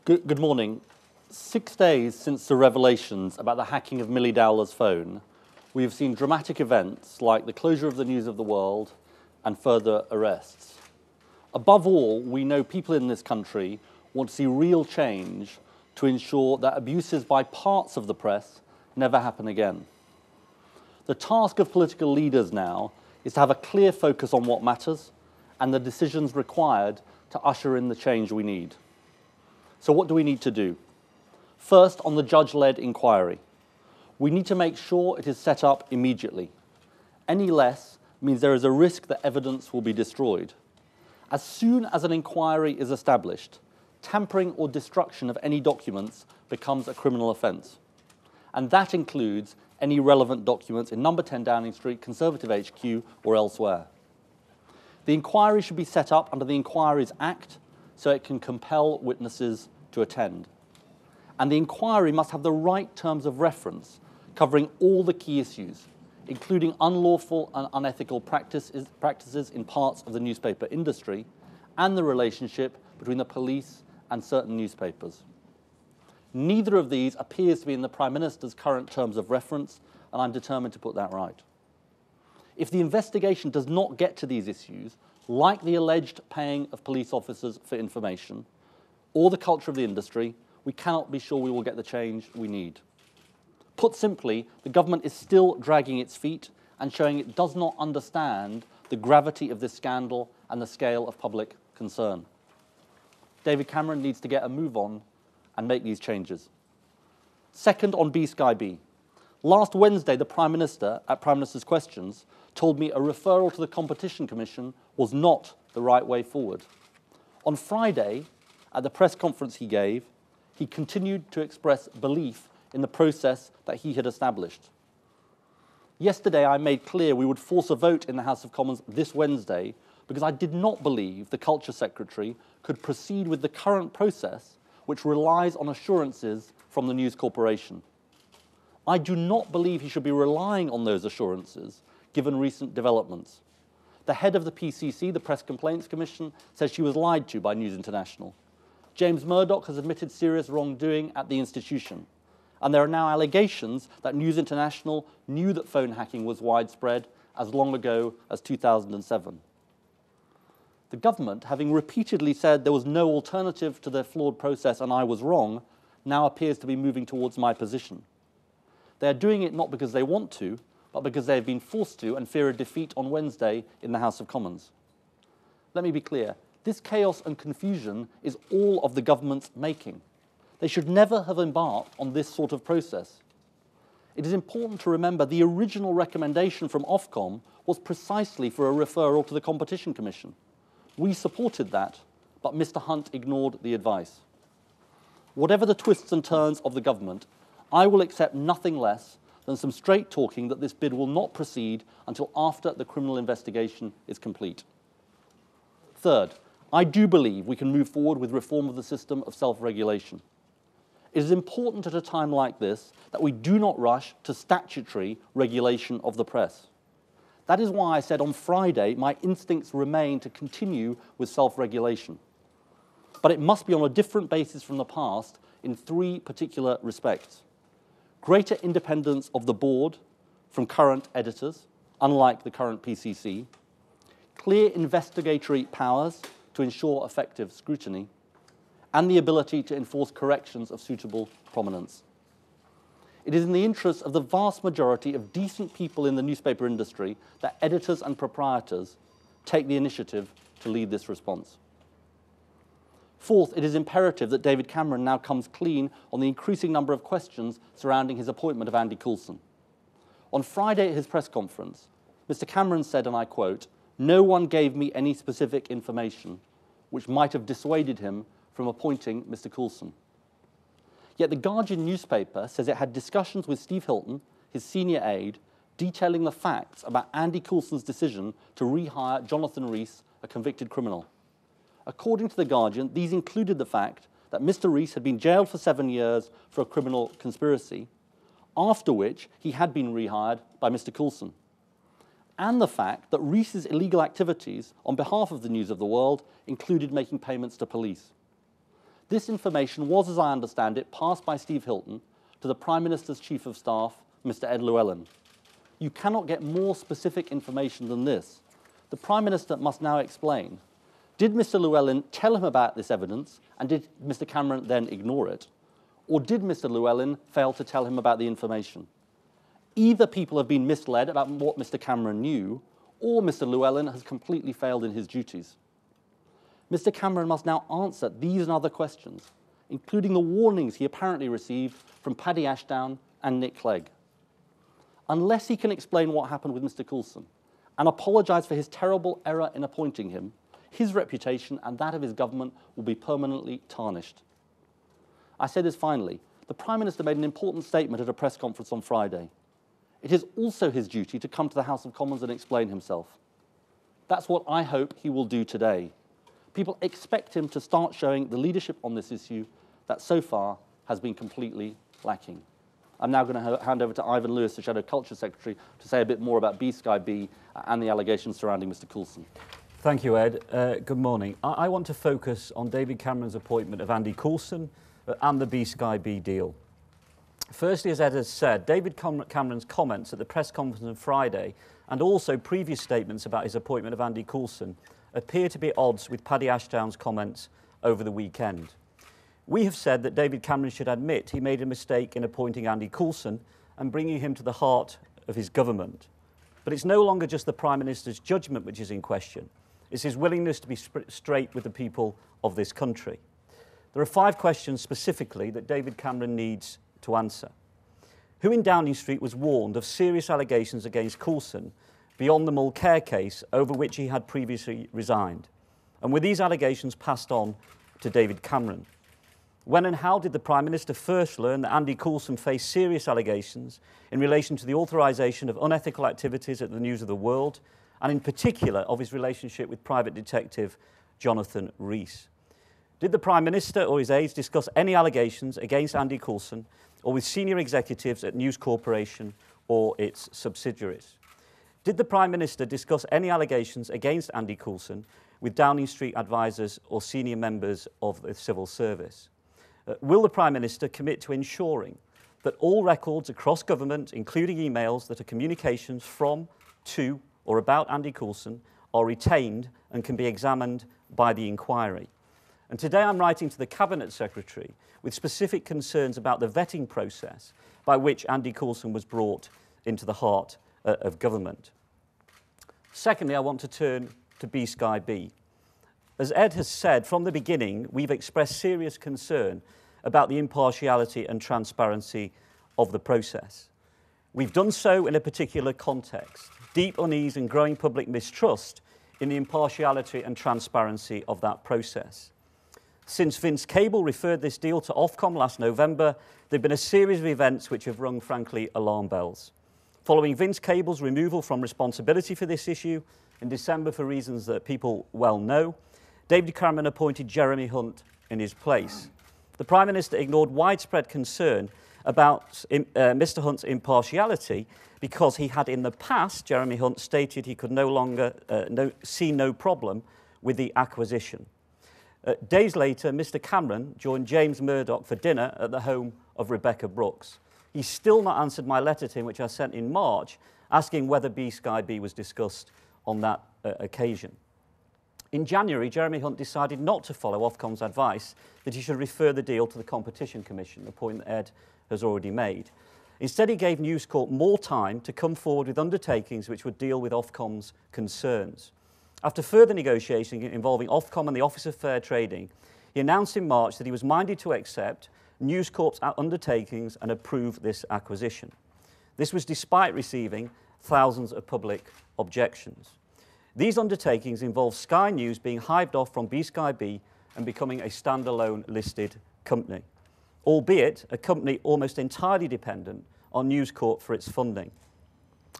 Good morning. 6 days since the revelations about the hacking of Millie Dowler's phone, we have seen dramatic events like the closure of the News of the World and further arrests. Above all, we know people in this country want to see real change to ensure that abuses by parts of the press never happen again. The task of political leaders now is to have a clear focus on what matters and the decisions required to usher in the change we need. So what do we need to do? First, on the judge-led inquiry. We need to make sure it is set up immediately. Any less means there is a risk that evidence will be destroyed. As soon as an inquiry is established, tampering or destruction of any documents becomes a criminal offence. And that includes any relevant documents in number 10 Downing Street, Conservative HQ, or elsewhere. The inquiry should be set up under the Inquiries Act so it can compel witnesses to attend. And the inquiry must have the right terms of reference, covering all the key issues, including unlawful and unethical practices in parts of the newspaper industry and the relationship between the police and certain newspapers. Neither of these appears to be in the Prime Minister's current terms of reference, and I'm determined to put that right. If the investigation does not get to these issues, like the alleged paying of police officers for information, or the culture of the industry, we cannot be sure we will get the change we need. Put simply, the government is still dragging its feet and showing it does not understand the gravity of this scandal and the scale of public concern. David Cameron needs to get a move on and make these changes. Second, on B-Sky B. Last Wednesday, the Prime Minister, at Prime Minister's Questions, told me a referral to the Competition Commission was not the right way forward. On Friday, at the press conference he gave, he continued to express belief in the process that he had established. Yesterday, I made clear we would force a vote in the House of Commons this Wednesday because I did not believe the Culture Secretary could proceed with the current process, which relies on assurances from the News Corporation. I do not believe he should be relying on those assurances, given recent developments. The head of the PCC, the Press Complaints Commission, says she was lied to by News International. James Murdoch has admitted serious wrongdoing at the institution. And there are now allegations that News International knew that phone hacking was widespread as long ago as 2007. The government, having repeatedly said there was no alternative to their flawed process and I was wrong, now appears to be moving towards my position. They are doing it not because they want to, but because they have been forced to and fear a defeat on Wednesday in the House of Commons. Let me be clear. This chaos and confusion is all of the government's making. They should never have embarked on this sort of process. It is important to remember the original recommendation from Ofcom was precisely for a referral to the Competition Commission. We supported that, but Mr. Hunt ignored the advice. Whatever the twists and turns of the government, I will accept nothing less than some straight talking that this bid will not proceed until after the criminal investigation is complete. Third, I do believe we can move forward with reform of the system of self-regulation. It is important at a time like this that we do not rush to statutory regulation of the press. That is why I said on Friday my instincts remain to continue with self-regulation. But it must be on a different basis from the past in three particular respects. Greater independence of the board from current editors, unlike the current PCC, clear investigatory powers to ensure effective scrutiny, and the ability to enforce corrections of suitable prominence. It is in the interest of the vast majority of decent people in the newspaper industry that editors and proprietors take the initiative to lead this response. Fourth, it is imperative that David Cameron now comes clean on the increasing number of questions surrounding his appointment of Andy Coulson. On Friday at his press conference, Mr. Cameron said, and I quote, "No one gave me any specific information which might have dissuaded him from appointing Mr. Coulson." Yet the Guardian newspaper says it had discussions with Steve Hilton, his senior aide, detailing the facts about Andy Coulson's decision to rehire Jonathan Rees, a convicted criminal. According to The Guardian, these included the fact that Mr. Rees had been jailed for 7 years for a criminal conspiracy, after which he had been rehired by Mr. Coulson, and the fact that Rees's illegal activities on behalf of the News of the World included making payments to police. This information was, as I understand it, passed by Steve Hilton to the Prime Minister's Chief of Staff, Mr. Ed Llewellyn. You cannot get more specific information than this. The Prime Minister must now explain. Did Mr. Llewellyn tell him about this evidence, and did Mr. Cameron then ignore it? Or did Mr. Llewellyn fail to tell him about the information? Either people have been misled about what Mr. Cameron knew, or Mr. Llewellyn has completely failed in his duties. Mr. Cameron must now answer these and other questions, including the warnings he apparently received from Paddy Ashdown and Nick Clegg. Unless he can explain what happened with Mr. Coulson and apologise for his terrible error in appointing him, his reputation and that of his government will be permanently tarnished. I say this finally. The Prime Minister made an important statement at a press conference on Friday. It is also his duty to come to the House of Commons and explain himself. That's what I hope he will do today. People expect him to start showing the leadership on this issue that so far has been completely lacking. I'm now going to hand over to Ivan Lewis, the Shadow Culture Secretary, to say a bit more about B-Sky B and the allegations surrounding Mr. Coulson. Thank you, Ed. Good morning. I want to focus on David Cameron's appointment of Andy Coulson and the B-Sky B deal. Firstly, as Ed has said, David Cameron's comments at the press conference on Friday and also previous statements about his appointment of Andy Coulson appear to be at odds with Paddy Ashdown's comments over the weekend. We have said that David Cameron should admit he made a mistake in appointing Andy Coulson and bringing him to the heart of his government. But it's no longer just the Prime Minister's judgment which is in question. It's his willingness to be straight with the people of this country. There are 5 questions specifically that David Cameron needs to answer. Who in Downing Street was warned of serious allegations against Coulson beyond the Mulcair case over which he had previously resigned? And were these allegations passed on to David Cameron? When and how did the Prime Minister first learn that Andy Coulson faced serious allegations in relation to the authorisation of unethical activities at the News of the World, and in particular of his relationship with private detective Jonathan Rees? Did the Prime Minister or his aides discuss any allegations against Andy Coulson or with senior executives at News Corporation or its subsidiaries? Did the Prime Minister discuss any allegations against Andy Coulson with Downing Street advisers or senior members of the civil service? Will the Prime Minister commit to ensuring that all records across government, including emails that are communications from, to or about Andy Coulson, are retained and can be examined by the inquiry? And today I'm writing to the Cabinet Secretary with specific concerns about the vetting process by which Andy Coulson was brought into the heart of government. Secondly, I want to turn to B-Sky B. As Ed has said, from the beginning, we've expressed serious concern about the impartiality and transparency of the process. We've done so in a particular context: deep unease and growing public mistrust in the impartiality and transparency of that process. Since Vince Cable referred this deal to Ofcom last November, there have been a series of events which have rung, frankly, alarm bells. Following Vince Cable's removal from responsibility for this issue in December for reasons that people well know, David Cameron appointed Jeremy Hunt in his place. The Prime Minister ignored widespread concern about Mr. Hunt's impartiality because he had in the past, Jeremy Hunt stated he could no longer see no problem with the acquisition. Days later, Mr. Cameron joined James Murdoch for dinner at the home of Rebecca Brooks. He's still not answered my letter to him, which I sent in March, asking whether B-Sky B was discussed on that occasion. In January, Jeremy Hunt decided not to follow Ofcom's advice that he should refer the deal to the Competition Commission, a point that Ed has already made. Instead, he gave News Corp more time to come forward with undertakings which would deal with Ofcom's concerns. After further negotiating involving Ofcom and the Office of Fair Trading, he announced in March that he was minded to accept News Corp's undertakings and approve this acquisition. This was despite receiving thousands of public objections. These undertakings involve Sky News being hived off from B-Sky B and becoming a standalone listed company, albeit a company almost entirely dependent on News Corp for its funding.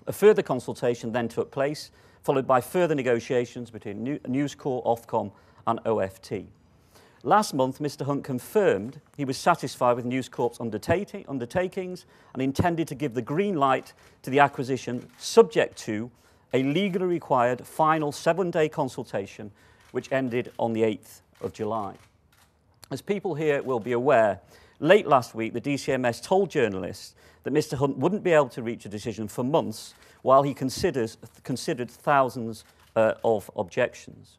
A further consultation then took place, followed by further negotiations between News Corp, Ofcom and OFT. Last month, Mr. Hunt confirmed he was satisfied with News Corp's undertakings and intended to give the green light to the acquisition, subject to a legally required final 7-day consultation, which ended on the 8th of July. As people here will be aware, late last week the DCMS told journalists that Mr Hunt wouldn't be able to reach a decision for months while he considered thousands of objections.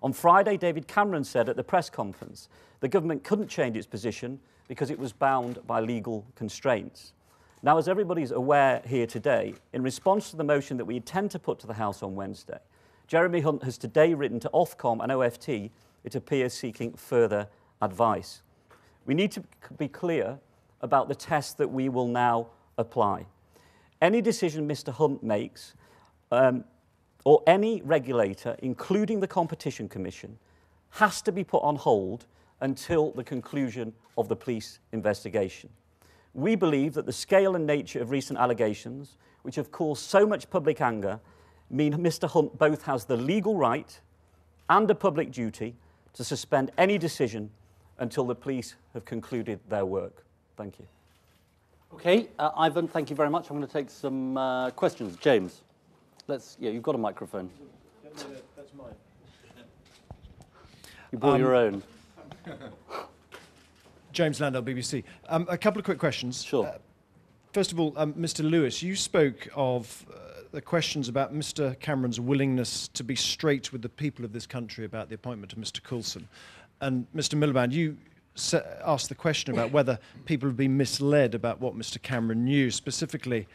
On Friday, David Cameron said at the press conference the government couldn't change its position because it was bound by legal constraints. Now, as everybody's aware here today, in response to the motion that we intend to put to the House on Wednesday, Jeremy Hunt has today written to Ofcom and OFT, it appears, seeking further advice. We need to be clear about the test that we will now apply. Any decision Mr Hunt makes, or any regulator, including the Competition Commission, has to be put on hold until the conclusion of the police investigation. We believe that the scale and nature of recent allegations, which have caused so much public anger, mean Mr Hunt both has the legal right and a public duty to suspend any decision until the police have concluded their work. Thank you. Okay, Ivan, thank you very much. I'm going to take some questions. James, you've got a microphone. That's mine. You brought your own. James Landell, BBC. A couple of quick questions. Sure. First of all, Mr Lewis, you spoke of the questions about Mr Cameron's willingness to be straight with the people of this country about the appointment of Mr Coulson. And Mr Miliband, you asked the question about whether people have been misled about what Mr Cameron knew, specifically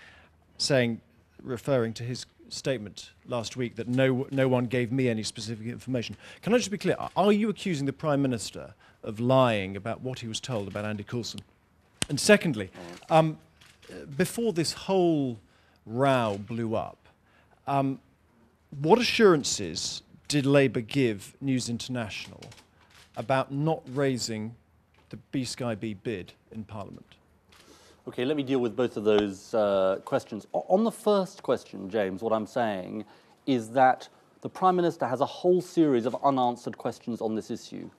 referring to his statement last week that no one gave me any specific information. Can I just be clear? Are you accusing the Prime Minister of lying about what he was told about Andy Coulson? And secondly, before this whole row blew up, what assurances did Labour give News International about not raising the B-Sky-B bid in Parliament? Okay, let me deal with both of those questions. On the first question, James, what I'm saying is that the Prime Minister has a whole series of unanswered questions on this issue.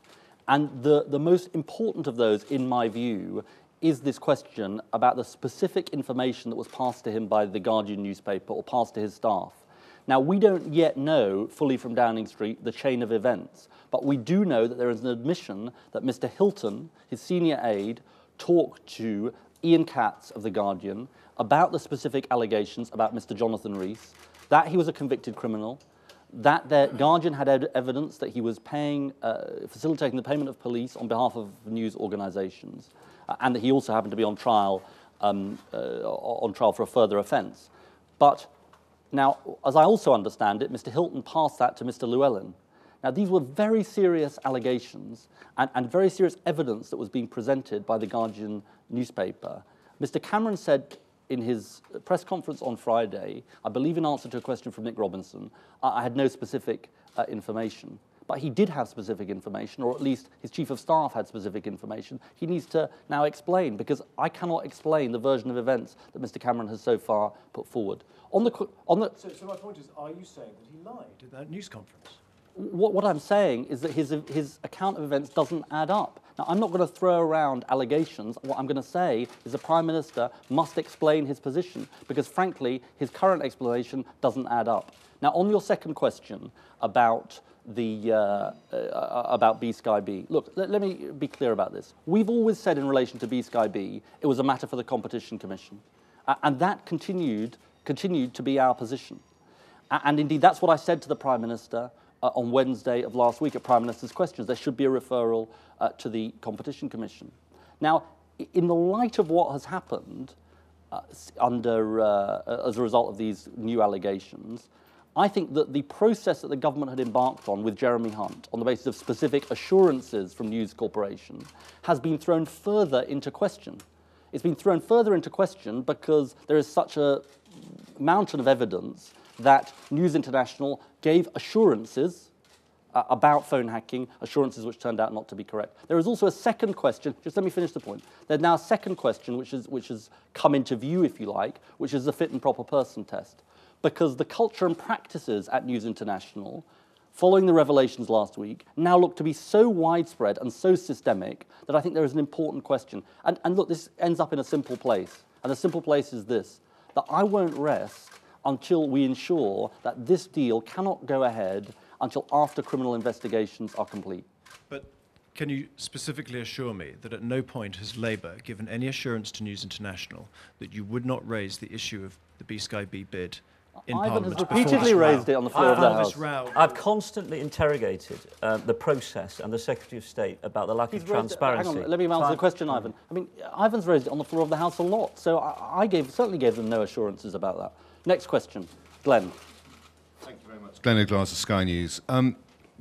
And the most important of those, in my view, is this question about the specific information that was passed to him by the Guardian newspaper or passed to his staff. Now, we don't yet know fully from Downing Street the chain of events, but we do know that there is an admission that Mr Hilton, his senior aide, talked to Ian Katz of The Guardian about the specific allegations about Mr Jonathan Rees, that he was a convicted criminal, that the Guardian had evidence that he was facilitating the payment of police on behalf of news organisations, and that he also happened to be on trial for a further offence. But now, as I also understand it, Mr Hilton passed that to Mr Llewellyn. Now, these were very serious allegations and very serious evidence that was being presented by the Guardian newspaper. Mr Cameron said in his press conference on Friday, I believe in answer to a question from Nick Robinson, I had no specific information. But he did have specific information, or at least his chief of staff had specific information. He needs to now explain, because I cannot explain the version of events that Mr Cameron has so far put forward. So my point is, are you saying that he lied at that news conference? What I'm saying is that his account of events doesn't add up. Now, I'm not going to throw around allegations. What I'm going to say is the Prime Minister must explain his position, because, frankly, his current explanation doesn't add up. Now, on your second question about about B-Sky-B. Look, let me be clear about this. We've always said in relation to B-Sky-B, it was a matter for the Competition Commission. And that continued to be our position. And indeed, that's what I said to the Prime Minister on Wednesday of last week at Prime Minister's Questions. There should be a referral to the Competition Commission. Now, in the light of what has happened as a result of these new allegations, I think that the process that the government had embarked on with Jeremy Hunt, on the basis of specific assurances from News Corporation, has been thrown further into question. It's been thrown further into question because there is such a mountain of evidence that News International gave assurances about phone hacking, assurances which turned out not to be correct. There is also a second question, just let me finish the point. There's now a second question which has come into view, if you like, which is the fit and proper person test. Because the culture and practices at News International, following the revelations last week, now look to be so widespread and so systemic that I think there is an important question. And look, this ends up in a simple place. And the simple place is this, that I won't rest until we ensure that this deal cannot go ahead until after criminal investigations are complete. But Can you specifically assure me that at no point has Labour given any assurance to News International that you would not raise the issue of the B-Sky-B bid in Ivan Parliament? has repeatedly raised it on the floor of the House. I've constantly interrogated the process and the Secretary of State about the lack of transparency. Hang on, let me answer the question, Ivan. I mean, Ivan's raised it on the floor of the House a lot, so I certainly gave them no assurances about that. Next question, Glenn. Thank you very much. Glenn O'Glass of Sky News.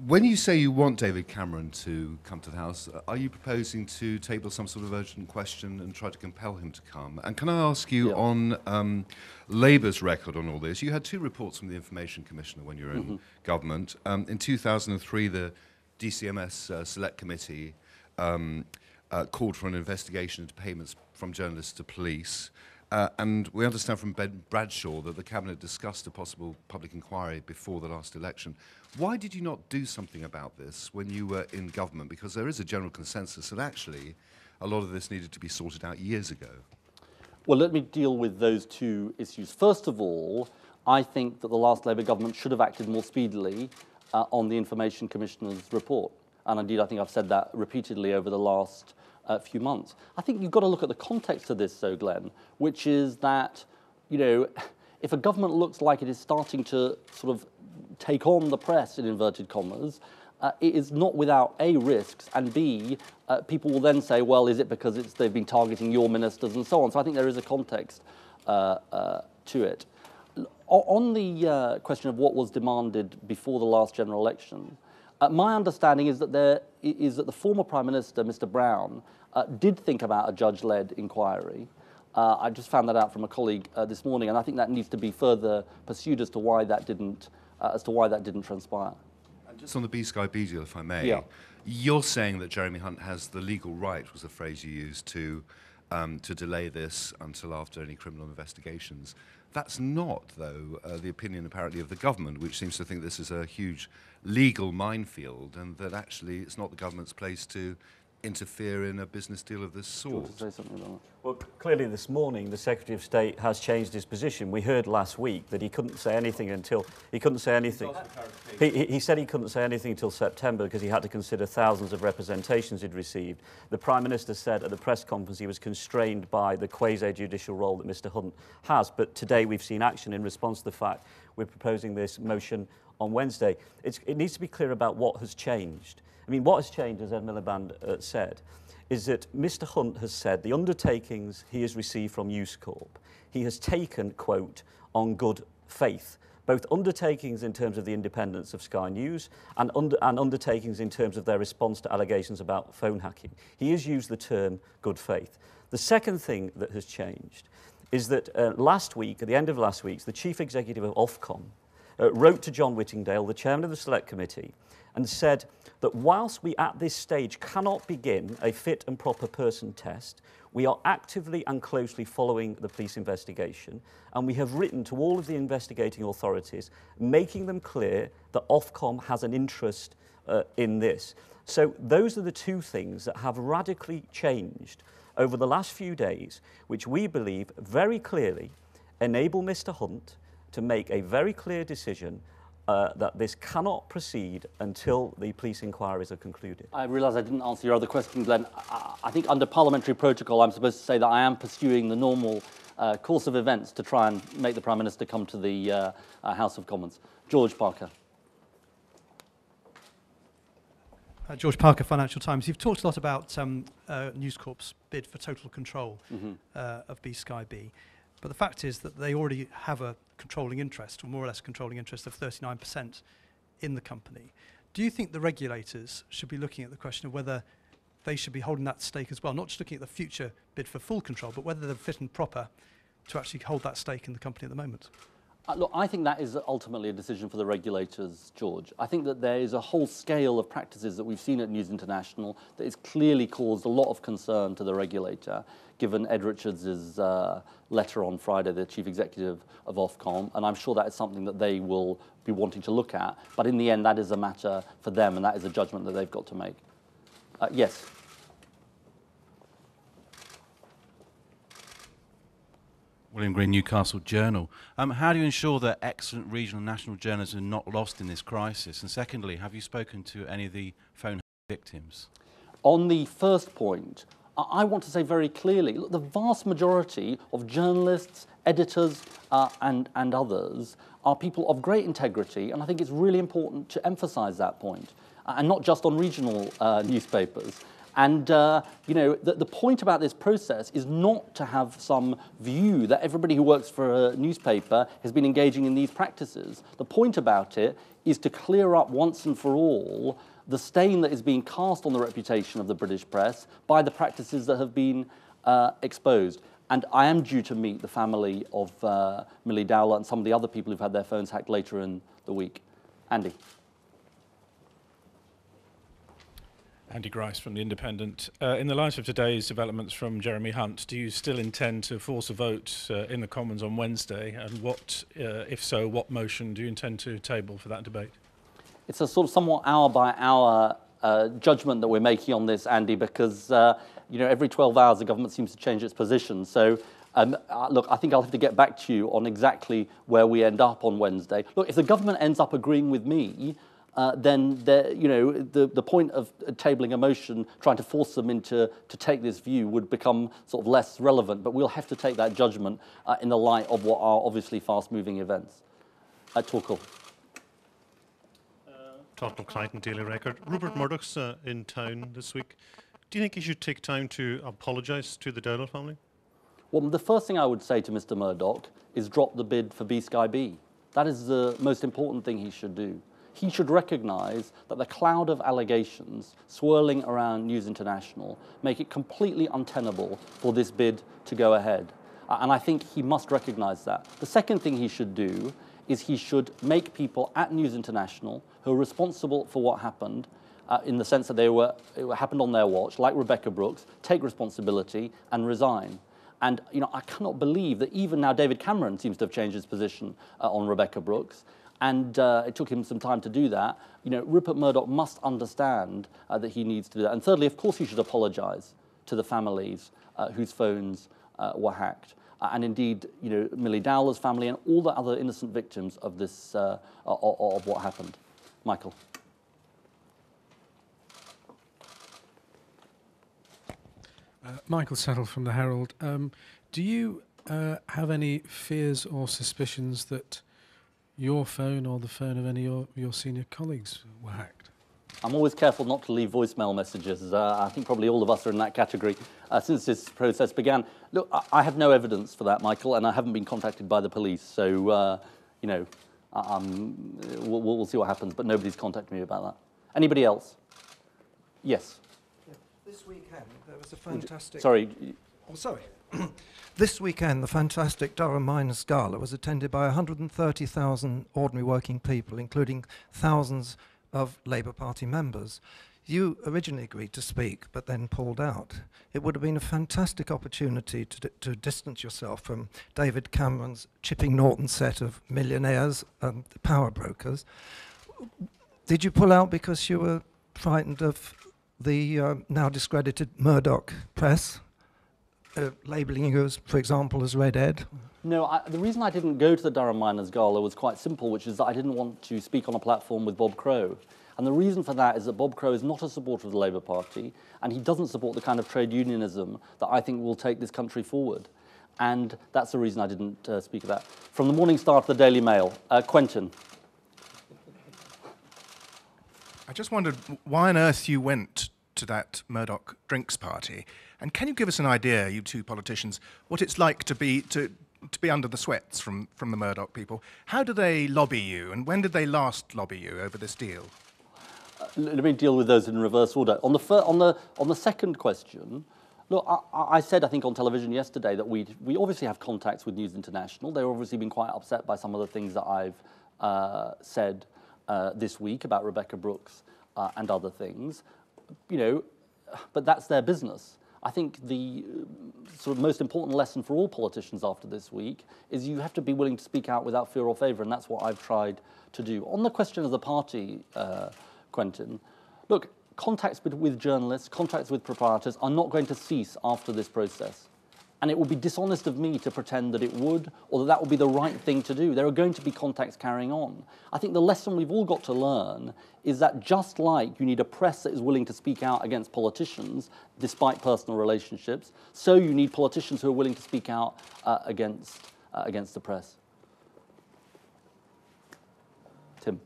When you say you want David Cameron to come to the House, are you proposing to table some sort of urgent question and try to compel him to come? And can I ask you on Labour's record on all this? You had 2 reports from the Information Commissioner when you were in government. In 2003, the DCMS Select Committee called for an investigation into payments from journalists to police. And we understand from Ben Bradshaw that the Cabinet discussed a possible public inquiry before the last election. Why did you not do something about this when you were in government? Because there is a general consensus that actually a lot of this needed to be sorted out years ago. Well, let me deal with those 2 issues. First of all, I think that the last Labour government should have acted more speedily on the Information Commissioner's report. And indeed, I think I've said that repeatedly over the last few months. I think you've got to look at the context of this, though, Glenn, which is that, you know, if a government looks like it is starting to sort of take on the press, in inverted commas, it is not without A, risks, and B, people will then say, well, is it because they've been targeting your ministers and so on? So I think there is a context to it. On the question of what was demanded before the last general election, my understanding is that the former Prime Minister, Mr. Brown, did think about a judge-led inquiry. I just found that out from a colleague this morning, and I think that needs to be further pursued as to why that didn't transpire. And just on the B-Sky-B deal, if I may, you're saying that Jeremy Hunt has the legal right, was the phrase you used, to delay this until after any criminal investigations. That's not, though, the opinion apparently of the government, which seems to think this is a huge legal minefield and that actually it's not the government's place to interfere in a business deal of this sort. Well, clearly this morning the Secretary of State has changed his position. We heard last week that he couldn't say anything until he said he couldn't say anything until September because he had to consider thousands of representations he'd received. The Prime Minister said at the press conference he was constrained by the quasi-judicial role that Mr. Hunt has, but today we've seen action in response to the fact we're proposing this motion on Wednesday. It needs to be clear about what has changed. I mean, what has changed, as Ed Miliband said, is that Mr. Hunt has said the undertakings he has received from News Corp, he has taken, quote, on good faith, both undertakings in terms of the independence of Sky News and undertakings in terms of their response to allegations about phone hacking. He has used the term good faith. The second thing that has changed is that last week, at the end of last week, the Chief Executive of Ofcom wrote to John Whittingdale, the Chairman of the Select Committee, and said that whilst we at this stage cannot begin a fit and proper person test, we are actively and closely following the police investigation, and we have written to all of the investigating authorities, making them clear that Ofcom has an interest in this. So those are the 2 things that have radically changed over the last few days, which we believe very clearly enable Mr. Hunt to make a very clear decision that this cannot proceed until the police inquiries are concluded. I realise I didn't answer your other question, Glenn. I think under parliamentary protocol, I'm supposed to say that I am pursuing the normal course of events to try and make the Prime Minister come to the House of Commons. George Parker. George Parker, Financial Times. You've talked a lot about News Corp's bid for total control of B-Sky-B. But the fact is that they already have a controlling interest, or more or less controlling interest, of 39% in the company. Do you think the regulators should be looking at the question of whether they should be holding that stake as well, not just looking at the future bid for full control, but whether they're fit and proper to actually hold that stake in the company at the moment? Look, I think that is ultimately a decision for the regulators, George. I think that there is a whole scale of practices that we've seen at News International that has clearly caused a lot of concern to the regulator, given Ed Richards' letter on Friday, the chief executive of Ofcom, and I'm sure that is something that they will be wanting to look at. But in the end, that is a matter for them, and that is a judgment that they've got to make. Yes. William Green, Newcastle Journal. How do you ensure that excellent regional and national journalists are not lost in this crisis? And secondly, have you spoken to any of the phone victims? On the first point, I want to say very clearly, look, the vast majority of journalists, editors, and others are people of great integrity, and I think it's really important to emphasise that point, and not just on regional newspapers. And the point about this process is not to have some view that everybody who works for a newspaper has been engaging in these practices. The point about it is to clear up once and for all the stain that is being cast on the reputation of the British press by the practices that have been exposed. And I am due to meet the family of Millie Dowler and some of the other people who've had their phones hacked later in the week. Andy. Andy Grice from The Independent. In the light of today's developments from Jeremy Hunt, do you still intend to force a vote in the Commons on Wednesday? And what, if so, what motion do you intend to table for that debate? It's a sort of somewhat hour-by-hour judgment that we're making on this, Andy, because every 12 hours the government seems to change its position. So, look, I think I'll have to get back to you on exactly where we end up on Wednesday. Look, if the government ends up agreeing with me, then the point of tabling a motion, trying to force them to take this view, would become sort of less relevant. But we'll have to take that judgment in the light of what are obviously fast-moving events. Torkel. Torkel Clyde and Daily Record. Rupert Murdoch's in town this week. Do you think he should take time to apologise to the Dowler family? Well, the first thing I would say to Mr. Murdoch is drop the bid for B-Sky B. That is the most important thing he should do. He should recognise that the cloud of allegations swirling around News International make it completely untenable for this bid to go ahead. And I think he must recognise that. The second thing he should do is he should make people at News International who are responsible for what happened, in the sense that it happened on their watch, like Rebecca Brooks, take responsibility and resign. And I cannot believe that even now David Cameron seems to have changed his position on Rebecca Brooks. And it took him some time to do that. Rupert Murdoch must understand that he needs to do that. And thirdly, of course, he should apologise to the families whose phones were hacked. And indeed, Millie Dowler's family and all the other innocent victims of this, of what happened. Michael. Michael Settle from the Herald. Do you have any fears or suspicions that your phone or the phone of any of your senior colleagues were hacked? I'm always careful not to leave voicemail messages. I think probably all of us are in that category since this process began. Look, I have no evidence for that, Michael, and I haven't been contacted by the police. So, we'll see what happens, but nobody's contacted me about that. Anybody else? Yes. Yeah. This weekend, there was a fantastic... Sorry. Oh, sorry. This weekend, the fantastic Durham Miners Gala was attended by 130,000 ordinary working people, including thousands of Labour Party members. You originally agreed to speak, but then pulled out. It would have been a fantastic opportunity to distance yourself from David Cameron's Chipping Norton set of millionaires and power brokers. Did you pull out because you were frightened of the now discredited Murdoch press? Labelling you, for example, as Red Ed? No, the reason I didn't go to the Durham Miners Gala was quite simple, which is that I didn't want to speak on a platform with Bob Crow. And the reason for that is that Bob Crow is not a supporter of the Labour Party, and he doesn't support the kind of trade unionism that I think will take this country forward. And that's the reason I didn't speak of that. From the Morning Star to the Daily Mail, Quentin. I just wondered why on earth you went to that Murdoch drinks party. And can you give us an idea, you two politicians, what it's like to be under the sweats from the Murdoch people? How do they lobby you, and when did they last lobby you over this deal? Let me deal with those in reverse order. On the second question, look, I said, I think, on television yesterday that we obviously have contacts with News International. They've obviously been quite upset by some of the things that I've said this week about Rebecca Brooks and other things. But that's their business. I think the sort of most important lesson for all politicians after this week is you have to be willing to speak out without fear or favour, and that's what I've tried to do. On the question of the party, Quentin, look, contacts with journalists, contacts with proprietors are not going to cease after this process. And it would be dishonest of me to pretend that it would, or that that would be the right thing to do. There are going to be contacts carrying on. I think the lesson we've all got to learn is that just like you need a press that is willing to speak out against politicians, despite personal relationships, so you need politicians who are willing to speak out against the press. Tim.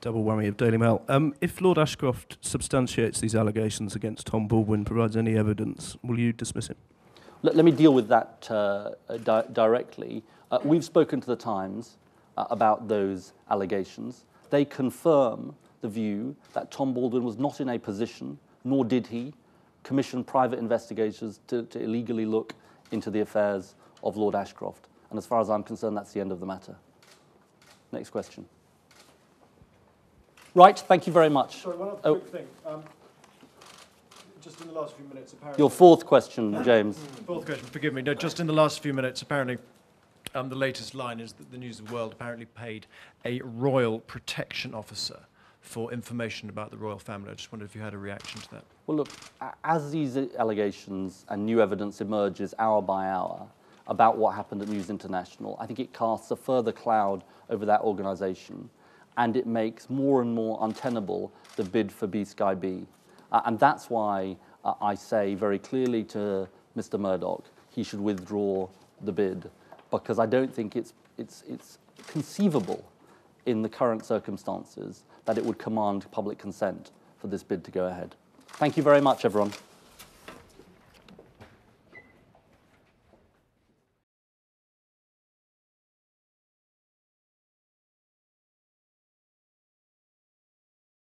Double whammy of Daily Mail. If Lord Ashcroft substantiates these allegations against Tom Baldwin, provides any evidence, will you dismiss him? Let me deal with that directly. We've spoken to the Times about those allegations. They confirm the view that Tom Baldwin was not in a position, nor did he, commission private investigators to illegally look into the affairs of Lord Ashcroft. And as far as I'm concerned, that's the end of the matter. Next question. Right, thank you very much. Sorry, one other quick thing. Just in the last few minutes, apparently... Your fourth question, James. Fourth question, forgive me. No, just in the last few minutes, apparently, the latest line is that the News of the World apparently paid a royal protection officer for information about the royal family. I just wondered if you had a reaction to that. Well, look, as these allegations and new evidence emerges hour by hour about what happened at News International, I think it casts a further cloud over that organisation, and it makes more and more untenable the bid for B-Sky B. And that's why I say very clearly to Mr. Murdoch, he should withdraw the bid, because I don't think it's conceivable in the current circumstances that it would command public consent for this bid to go ahead. Thank you very much, everyone.